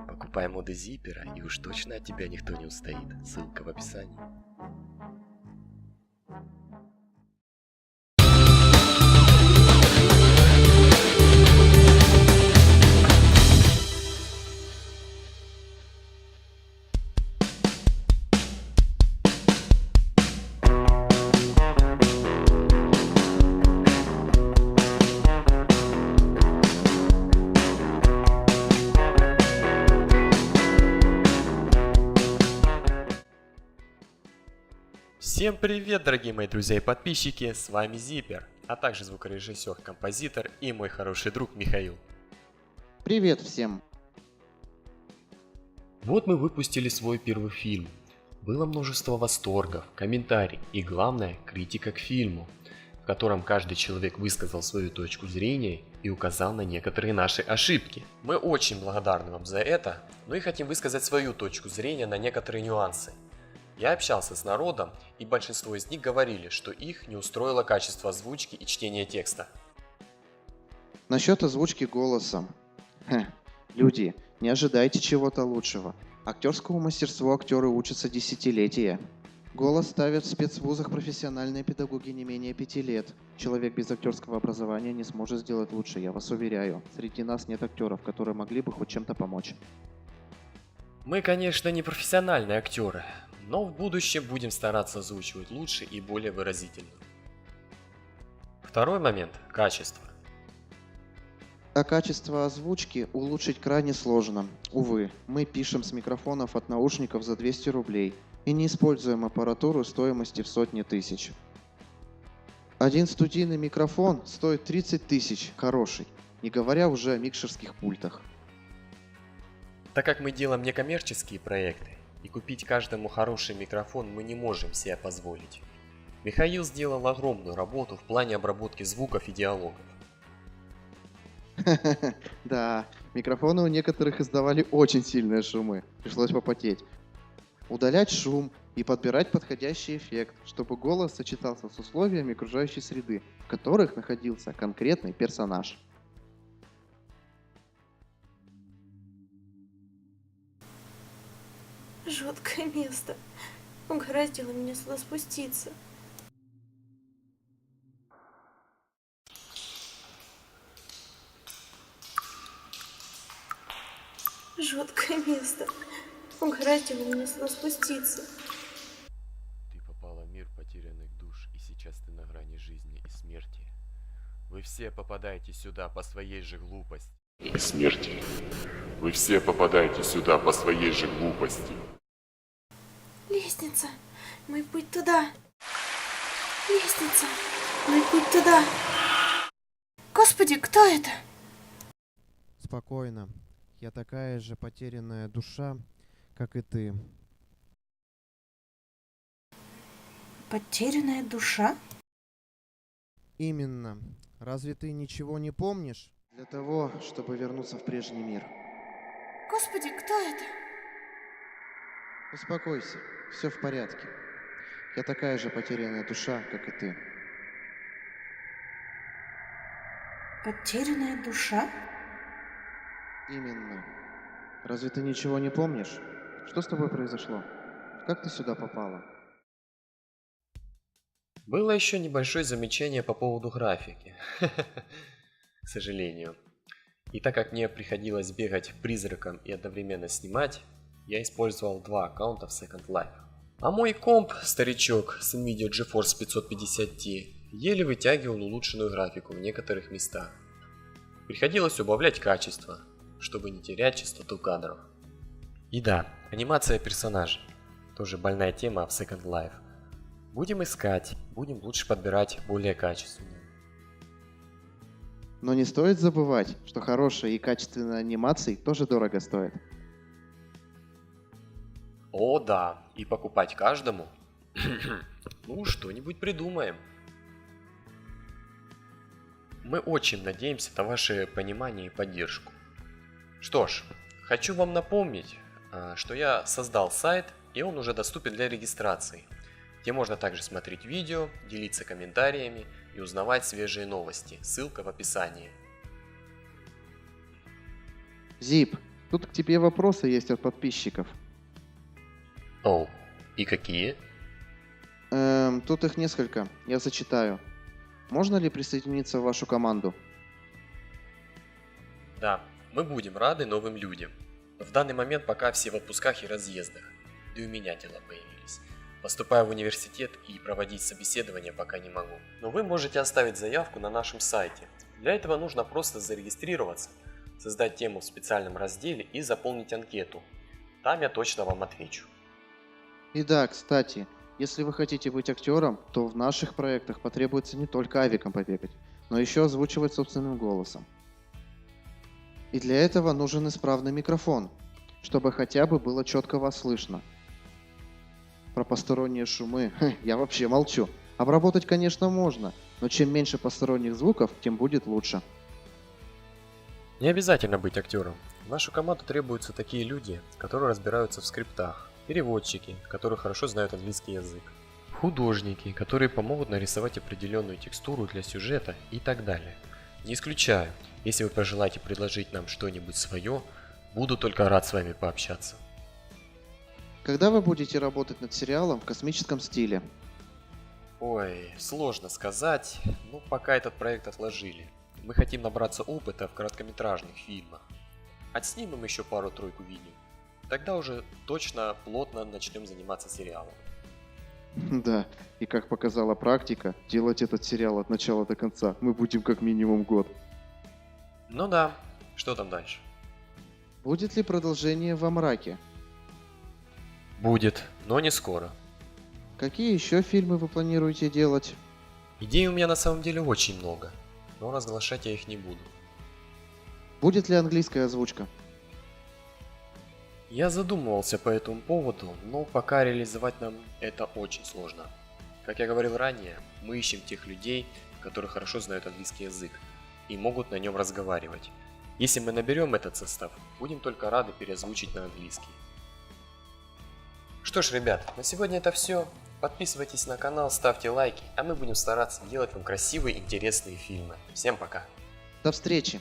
Покупай моды Зиппера, и уж точно от тебя никто не устоит. Ссылка в описании. Всем привет, дорогие мои друзья и подписчики, с вами Зиппер, а также звукорежиссер, композитор и мой хороший друг Михаил. Привет всем! Вот мы выпустили свой первый фильм. Было множество восторгов, комментариев и, главное, критика к фильму, в котором каждый человек высказал свою точку зрения и указал на некоторые наши ошибки. Мы очень благодарны вам за это, но и хотим высказать свою точку зрения на некоторые нюансы. Я общался с народом, и большинство из них говорили, что их не устроило качество озвучки и чтения текста. Насчет озвучки голосом. Люди, не ожидайте чего-то лучшего. Актерскому мастерству актеры учатся десятилетия. Голос ставят в спецвузах профессиональные педагоги не менее 5 лет. Человек без актерского образования не сможет сделать лучше, я вас уверяю. Среди нас нет актеров, которые могли бы хоть чем-то помочь. Мы, конечно, не профессиональные актеры, но в будущем будем стараться озвучивать лучше и более выразительно. Второй момент – качество. А качество озвучки улучшить крайне сложно. Увы, мы пишем с микрофонов от наушников за 200 рублей и не используем аппаратуру стоимостью в сотни тысяч. Один студийный микрофон стоит 30 тысяч, хороший, не говоря уже о микшерских пультах. Так как мы делаем некоммерческие проекты, и купить каждому хороший микрофон мы не можем себе позволить, Михаил сделал огромную работу в плане обработки звуков и диалогов. Да, микрофоны у некоторых издавали очень сильные шумы, пришлось попотеть. Удалять шум и подбирать подходящий эффект, чтобы голос сочетался с условиями окружающей среды, в которых находился конкретный персонаж. Жуткое место. Угораздило меня сюда спуститься. Жуткое место. Угораздило меня сюда спуститься. Ты попала в мир потерянных душ, и сейчас ты на грани жизни и смерти. Вы все попадаете сюда по своей же глупости. И смерти. Вы все попадаете сюда по своей же глупости. Лестница. Мой путь туда. Лестница. Мой путь туда. Господи, кто это? Спокойно. Я такая же потерянная душа, как и ты. Потерянная душа? Именно. Разве ты ничего не помнишь? Для того, чтобы вернуться в прежний мир. Господи, кто это? Успокойся, все в порядке. Я такая же потерянная душа, как и ты. Потерянная душа? Именно. Разве ты ничего не помнишь? Что с тобой произошло? Как ты сюда попала? Было еще небольшое замечание по поводу графики, к сожалению. И так как мне приходилось бегать призраком и одновременно снимать, я использовал два аккаунта в Second Life. А мой комп, старичок с NVIDIA GeForce 550Ti, еле вытягивал улучшенную графику в некоторых местах. Приходилось убавлять качество, чтобы не терять частоту кадров. И да, анимация персонажей. Тоже больная тема в Second Life. Будем искать, будем лучше подбирать более качественную. Но не стоит забывать, что хорошие и качественные анимации тоже дорого стоят. О да, и покупать каждому? Ну, что-нибудь придумаем. Мы очень надеемся на ваше понимание и поддержку. Что ж, хочу вам напомнить, что я создал сайт, и он уже доступен для регистрации, где можно также смотреть видео, делиться комментариями и узнавать свежие новости. Ссылка в описании. Зип, Тут к тебе вопросы есть от подписчиков. Оу, и какие? Тут их несколько, я зачитаю. Можно ли присоединиться в вашу команду? Да, мы будем рады новым людям. Но в данный момент пока все в отпусках и разъездах. Да и у меня дела появились. Поступаю в университет и проводить собеседование пока не могу. Но вы можете оставить заявку на нашем сайте. Для этого нужно просто зарегистрироваться, создать тему в специальном разделе и заполнить анкету. Там я точно вам отвечу. И да, кстати, если вы хотите быть актером, то в наших проектах потребуется не только авиком побегать, но еще озвучивать собственным голосом. И для этого нужен исправный микрофон, чтобы хотя бы было четко вас слышно. Про посторонние шумы я вообще молчу. Обработать, конечно, можно, но чем меньше посторонних звуков, тем будет лучше. Не обязательно быть актером. В нашу команду требуются такие люди, которые разбираются в скриптах, переводчики, которые хорошо знают английский язык, художники, которые помогут нарисовать определенную текстуру для сюжета и так далее. Не исключаю, если вы пожелаете предложить нам что-нибудь свое, буду только рад с вами пообщаться. Когда вы будете работать над сериалом в космическом стиле? Ой, сложно сказать, но пока этот проект отложили. Мы хотим набраться опыта в короткометражных фильмах. Отснимем еще пару-тройку видео. Тогда уже точно плотно начнем заниматься сериалом. Да, и как показала практика, делать этот сериал от начала до конца мы будем как минимум год. Ну да, что там дальше? Будет ли продолжение «Во мраке»? Будет, но не скоро. Какие еще фильмы вы планируете делать? Идей у меня на самом деле очень много, но разглашать я их не буду. Будет ли английская озвучка? Я задумывался по этому поводу, но пока реализовать нам это очень сложно. Как я говорил ранее, мы ищем тех людей, которые хорошо знают английский язык и могут на нем разговаривать. Если мы наберем этот состав, будем только рады переозвучить на английский. Что ж, ребят, на сегодня это все. Подписывайтесь на канал, ставьте лайки, а мы будем стараться делать вам красивые, интересные фильмы. Всем пока! До встречи!